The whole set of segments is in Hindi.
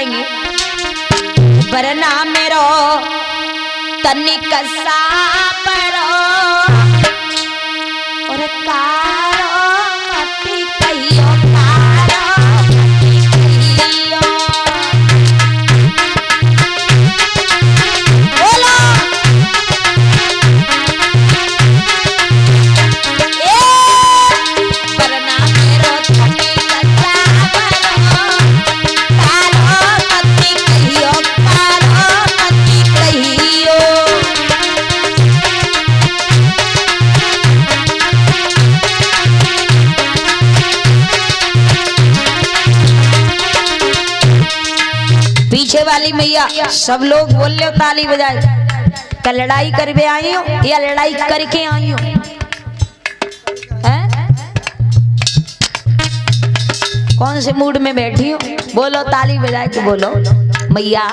गाएंगे। वरना मेरो तनिक सा परो और कारो मती कहियो कारो मती कहियो। बोलो वरना मेरो तनिक सा परो कारो मती कहियो कारो मती कहियो। पीछे वाली मैया सब लोग बोल लो ताली बजाए। क्या लड़ाई करके आई हो या लड़ाई करके आई हो? कौन से मूड में बैठी हो? बोलो ताली बजाए के बोलो। मैया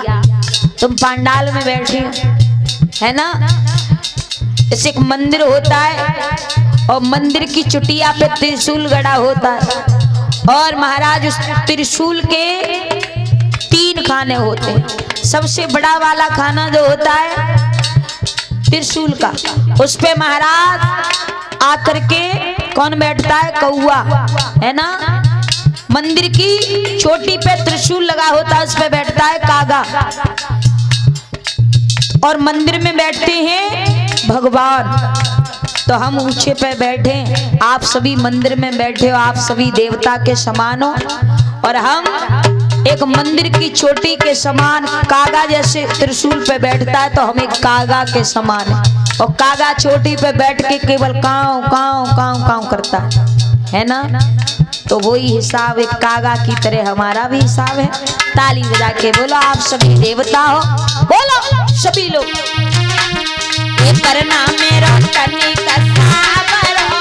तुम पंडाल में बैठी हो है ना। जैसे एक मंदिर होता है और मंदिर की चुटिया पे त्रिशूल गड़ा होता है और महाराज उस त्रिशूल के 3 खाने होते हैं। सबसे बड़ा वाला खाना जो होता है त्रिशूल का, उस पे महाराज आकर के कौन बैठता है? कौआ है ना। मंदिर की चोटी पे त्रिशूल लगा होता है, उस पे बैठता है कागा। और मंदिर में बैठते हैं भगवान। तो हम ऊंचे पे बैठे, आप सभी मंदिर में बैठे हो, आप सभी देवता के समान हो और हम एक मंदिर की चोटी के समान कागा जैसे त्रिशूल पे बैठता है तो हम एक कागा के समान है। और कागा चोटी पे बैठ के केवल काव काव काव काव करता है ना। तो वही हिसाब एक कागा की तरह हमारा भी हिसाब है। ताली बजा के बोलो आप सभी देवता हो, बोलो सभी लोग। ये करना मेरा करने का साबर हो,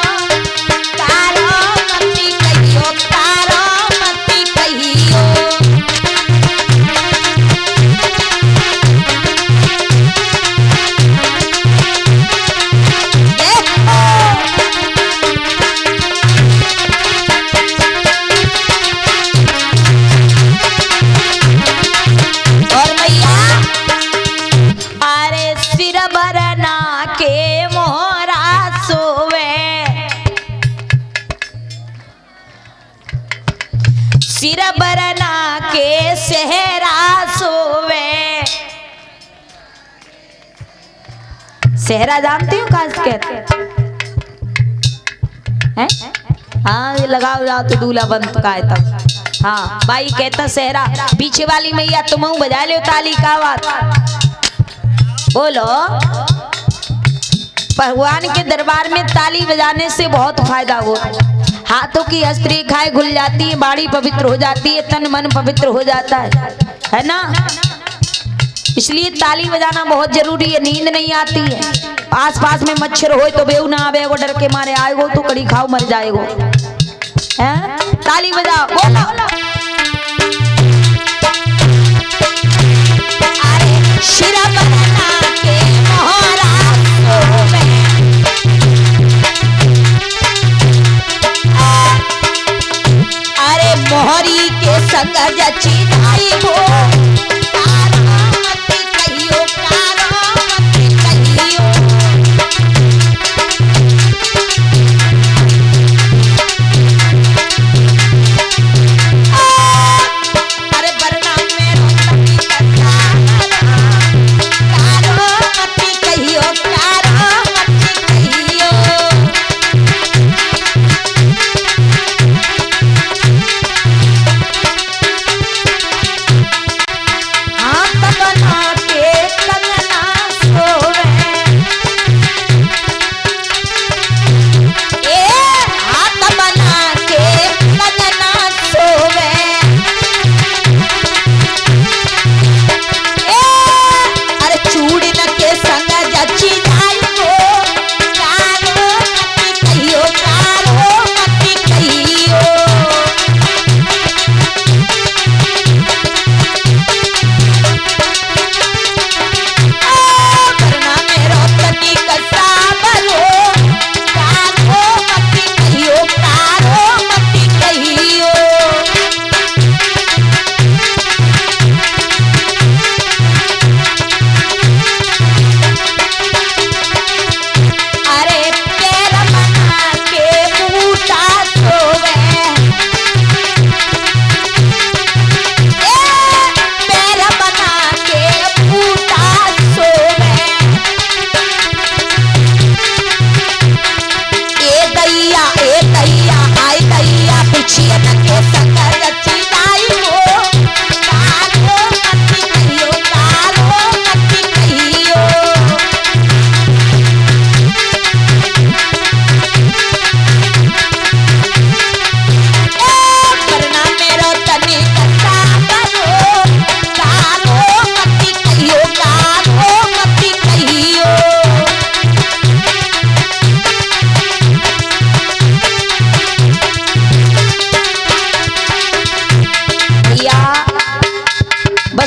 कारो मती कहियो कारो मती कहियो। सिर बरना के सेहरा सोवे। सेहरा जानते हो खास कहते हैं? हाँ ये लगाओ जाओ तो दूल्हा बंद का है तब। हाँ भाई कहता सेहरा। पीछे वाली मैया तुम बजा लो ताली का बात। बोलो भगवान के दरबार में ताली बजाने से बहुत फायदा होता है। हाथों की हस्तरेखाएं खुल जाती है, बाड़ी पवित्र हो जाती है, तन मन पवित्र हो जाता है ना। इसलिए ताली बजाना बहुत जरूरी है। नींद नहीं आती है, आस पास में मच्छर हो तो बेऊ ना आवेगो, डर के मारे आएगो तो कड़ी खाओ मर जाएगो। ताली बजाओ बोलो। अरे शिरा बना के मोहरा सोवे। अरे मोहरी के संग जची नाई हो, कारो मती कहियो कारो मती कहियो।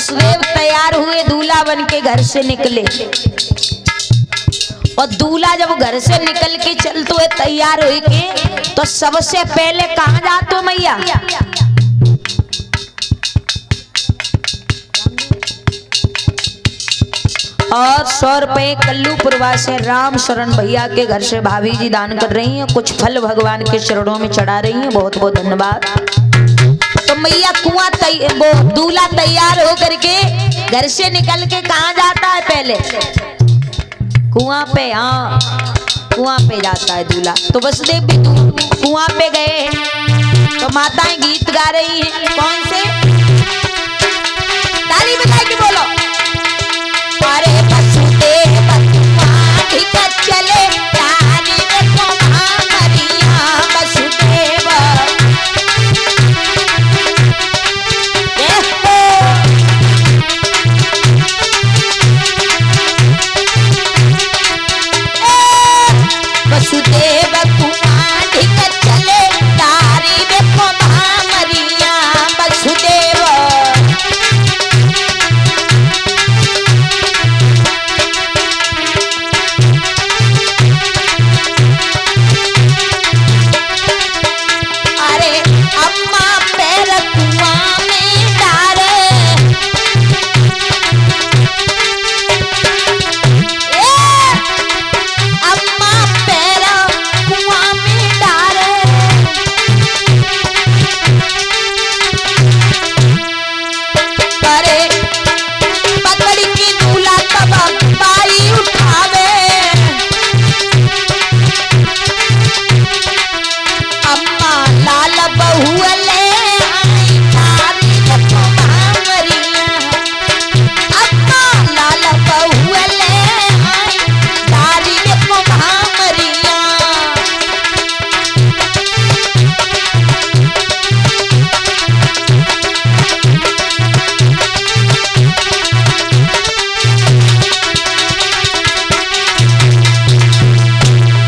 वसुदेव तैयार हुए, दूल्हा बन के घर से निकले। और दूल्हा जब घर से निकल के चलते हुए तैयार हुए के, तो सबसे पहले कहाँ जाते हो मैया? और 100 रुपए कल्लूपुरवा से राम शरण भैया के घर से भाभी जी दान कर रही हैं, कुछ फल भगवान के चरणों में चढ़ा रही हैं, बहुत बहुत धन्यवाद। तो मैया कुआं वो दूल्हा तैयार हो करके घर से निकल के कहाँ जाता है? पहले कुआं पे। हाँ, कुआं पे जाता है दूल्हा। तो वसुदेव भी कुआं पे गए। तो माताएं गीत गा रही हैं, कौन से? ताली बजा के बोलो। अरे वसुदेव कुआं ढिका चले, ताली में कुम्हारिया वसुदेव। वसुदेव कुआं ढिका चले, ताली में कुम्हारिया वसुदेव।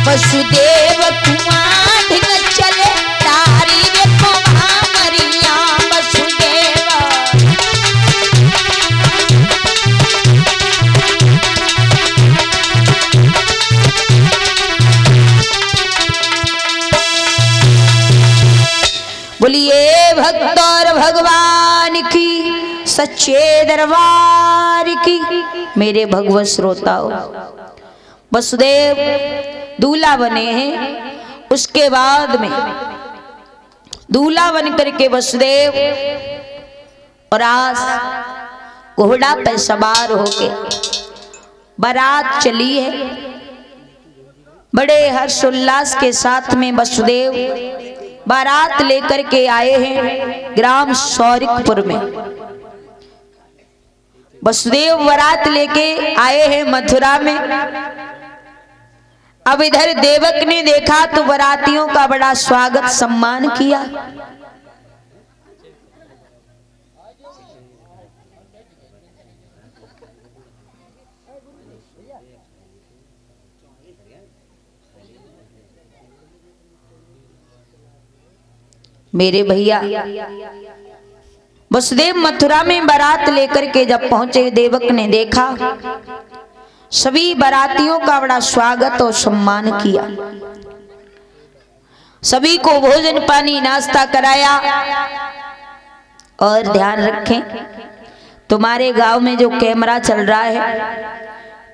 वसुदेव कुआं ढिका चले, तारी में कुम्हारिया वसुदेव। बोलिए भक्त और भगवान की, सच्चे दरबार की। मेरे भगवत श्रोताओ, वसुदेव दूल्हा बने हैं। उसके बाद में दूल्हा बन करके वसुदेव और आज घोड़ा पे सवार होके बारात चली है। बड़े हर्षोल्लास के साथ में वसुदेव बारात लेकर के आए हैं ग्राम सौरिकपुर में। वसुदेव बारात लेके आए हैं मथुरा में। अब इधर देवक ने देखा तो बारातियों का बड़ा स्वागत सम्मान किया। मेरे भैया वसुदेव मथुरा में बारात लेकर के जब पहुंचे, देवक ने देखा सभी बारातियों का बड़ा स्वागत और सम्मान किया। सभी को भोजन पानी नाश्ता कराया। और ध्यान रखें, तुम्हारे गांव में जो कैमरा चल रहा है,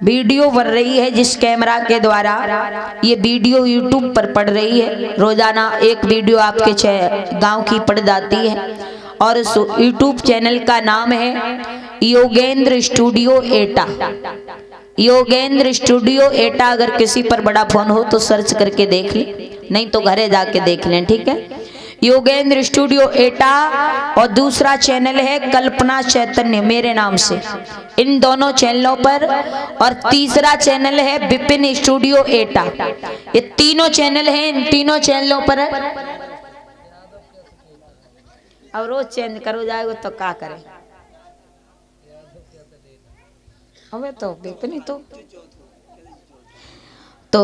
वीडियो बन रही है, जिस कैमरा के द्वारा ये वीडियो यूट्यूब पर पड़ रही है। रोजाना एक वीडियो आपके गांव की पड़ जाती है। और उस यूट्यूब चैनल का नाम है योगेंद्र स्टूडियो एटा। योगेंद्र स्टूडियो एटा। अगर किसी पर बड़ा फोन हो तो सर्च करके देख ले, नहीं तो घरे जाके देख लें, ठीक है। योगेंद्र स्टूडियो एटा। और दूसरा चैनल है कल्पना चैतन्य मेरे नाम से, इन दोनों चैनलों पर। और तीसरा चैनल है विपिन स्टूडियो एटा। ये तीनों चैनल हैं, इन तीनों चैनलों पर। अब रोज चेंज करो जाएगा तो क्या करें। अबे तो विपिन तो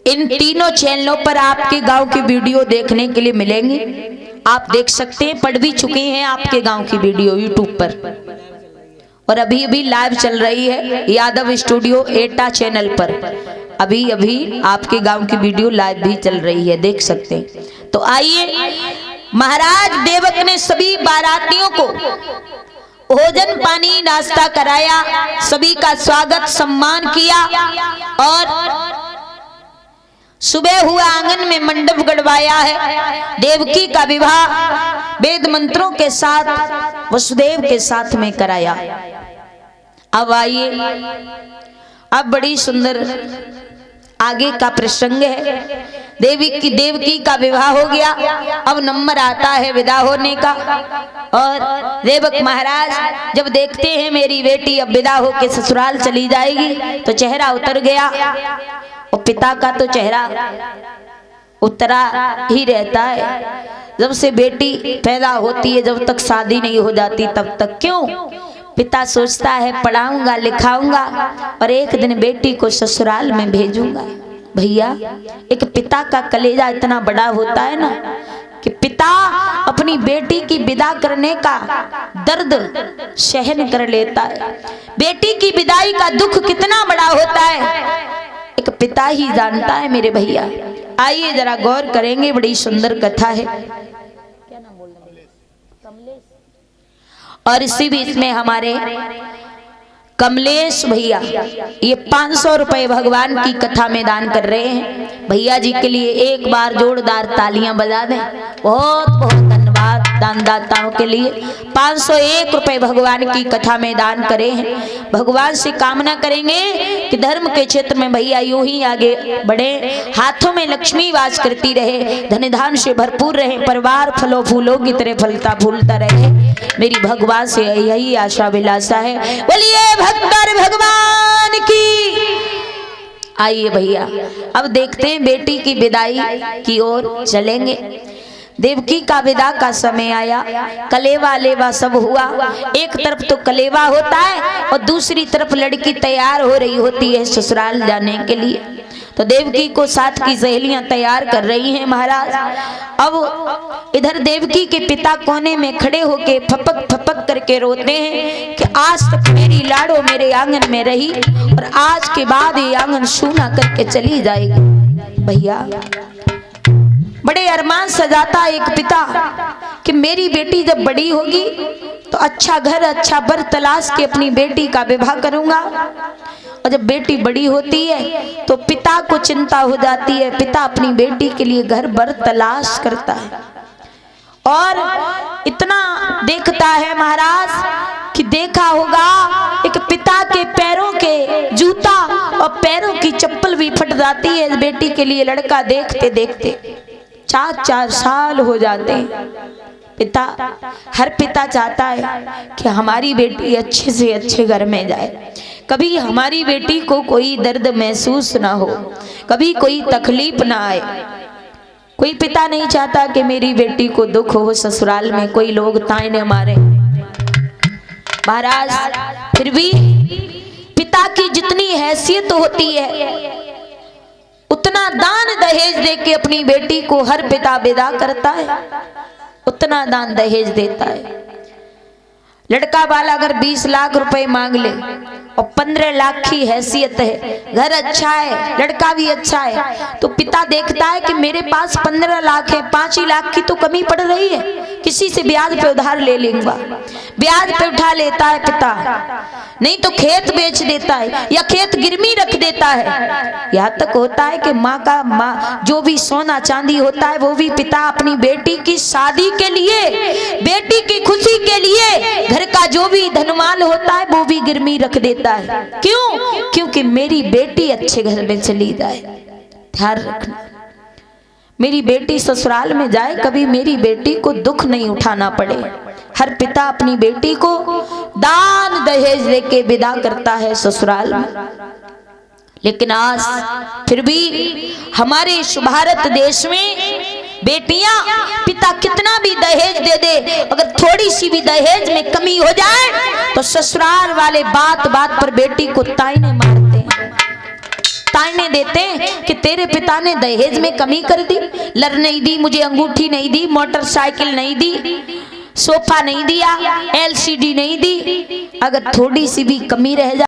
इन तीनों चैनलों पर आपके गांव की वीडियो देखने के लिए मिलेंगे। आप देख सकते हैं, पढ़ भी चुके हैं आपके गांव की वीडियो यूट्यूब पर, और अभी अभी लाइव चल रही है यादव स्टूडियो एटा चैनल पर। अभी अभी आपके गांव की वीडियो लाइव भी चल रही है, देख सकते हैं। तो आइए, महाराज देवक ने सभी बारातियों को भोजन पानी नाश्ता कराया, सभी का स्वागत सम्मान किया, और सुबह हुआ आंगन में मंडप गड़वाया है। देवकी का विवाह वेद मंत्रों के साथ वसुदेव के साथ में कराया। अब आइए, अब बड़ी सुंदर आगे का प्रसंग है। देवकी का विवाह हो गया, अब नंबर आता है विदा होने का। और देवक महाराज जब देखते हैं मेरी बेटी अब विदा होके ससुराल चली जाएगी, तो चेहरा उतर गया, और पिता का तो चेहरा उतरा ही रहता है। जब से बेटी पैदा होती है, जब तक शादी नहीं हो जाती तब तक। क्यों? पिता सोचता है पढ़ाऊंगा लिखाऊंगा और एक दिन बेटी को ससुराल में भेजूंगा। भैया, एक पिता का कलेजा इतना बड़ा होता है ना कि पिता अपनी बेटी की विदा करने का दर्द सहन कर लेता है। बेटी की विदाई का दुख कितना बड़ा होता है एक पिता ही जानता है मेरे भैया। आइए जरा गौर करेंगे, बड़ी सुंदर कथा है। क्या नाम बोलना भैया? कमलेश। और इसी बीच में हमारे कमलेश भैया ये 500 रुपए भगवान की कथा में दान कर रहे हैं। भैया जी के लिए एक बार जोरदार तालियां बजा दें। बहुत बहुत धन्यवाद दानदाताओं के लिए। 501 रुपए भगवान की कथा में दान करे हैं। भगवान से कामना करेंगे कि धर्म के क्षेत्र में भैया यूं ही आगे बढ़े, हाथों में लक्ष्मी वास करती रहे, धन धान से भरपूर रहे, परिवार फलों फूलों की तरह फलता फूलता रहे। मेरी भगवान से यही आशा विलासा है। बोलिए भक्तर भगवान की। आइए भैया, अब देखते हैं बेटी की विदाई की ओर चलेंगे। देवकी का विदा का समय आया, कलेवा लेवा सब हुआ। एक तरफ तो कलेवा होता है और दूसरी तरफ लड़की तैयार हो रही होती है ससुराल जाने के लिए। तो देवकी को साथ की सहेलियां तैयार कर रही हैं महाराज। अब इधर देवकी के पिता कोने में खड़े होके फपक फपक करके रोते हैं कि आज तक मेरी लाडो मेरे आंगन में रही और आज के बाद ये आंगन सूना करके चली जाएगी। भैया, बड़े अरमान सजाता एक पिता कि मेरी बेटी जब बड़ी होगी तो अच्छा घर अच्छा बर तलाश के अपनी बेटी का विवाह करूंगा। और जब बेटी बड़ी होती है तो पिता को चिंता हो जाती है। पिता अपनी बेटी के लिए घर बर तलाश करता है और इतना देखता है महाराज कि देखा होगा एक पिता के पैरों के जूता और पैरों की चप्पल भी फट जाती है बेटी के लिए। लड़का देखते देखते 4-4 साल हो जाते हैं। पिता, हर पिता चाहता है कि हमारी बेटी अच्छे से अच्छे घर में जाए, कभी हमारी बेटी को कोई दर्द महसूस ना हो, कभी कोई तकलीफ ना आए। कोई पिता नहीं चाहता कि मेरी बेटी को दुख हो ससुराल में, कोई लोग ताने मारे। महाराज, फिर भी पिता की जितनी हैसियत होती है उतना दान दहेज दे के अपनी बेटी को हर पिता विदा करता है, उतना दान दहेज देता है। लड़का वाला अगर 20 लाख रुपए मांग ले और 15 लाख की हैसियत है, घर अच्छा है, लड़का भी अच्छा है, तो पिता देखता है कि मेरे पास 15 लाख है, 5 ही लाख की तो कमी पड़ रही है, किसी से ब्याज पे उधार ले लूंगा। ब्याज पे उठा लेता है पिता, नहीं तो खेत बेच देता है या खेत गिरवी रख देता है। यहाँ तक होता है कि माँ जो भी सोना चांदी होता है वो भी पिता अपनी बेटी की शादी के लिए, बेटी की खुशी के लिए घर का जो भी धनमाल होता है वो भी गिरवी रख देता है। क्यों? क्योंकि मेरी बेटी अच्छे घर में चली जाए। ध्यान रखना, मेरी बेटी ससुराल में जाए, कभी मेरी बेटी को दुख नहीं उठाना पड़े। हर पिता अपनी बेटी को दान दहेज लेके विदा करता है ससुराल में। लेकिन आज फिर भी हमारे इस भारत देश में बेटियां, पिता कितना भी दहेज दे दे, अगर थोड़ी सी भी दहेज में कमी हो जाए तो ससुराल वाले बात बात पर बेटी को ताने मारते हैं। ताने देते कि तेरे पिता ने दहेज में कमी कर दी, लर नहीं दी, मुझे अंगूठी नहीं दी, मोटरसाइकिल नहीं दी, सोफा नहीं दिया, LCD नहीं दी। अगर थोड़ी सी भी कमी रह जाए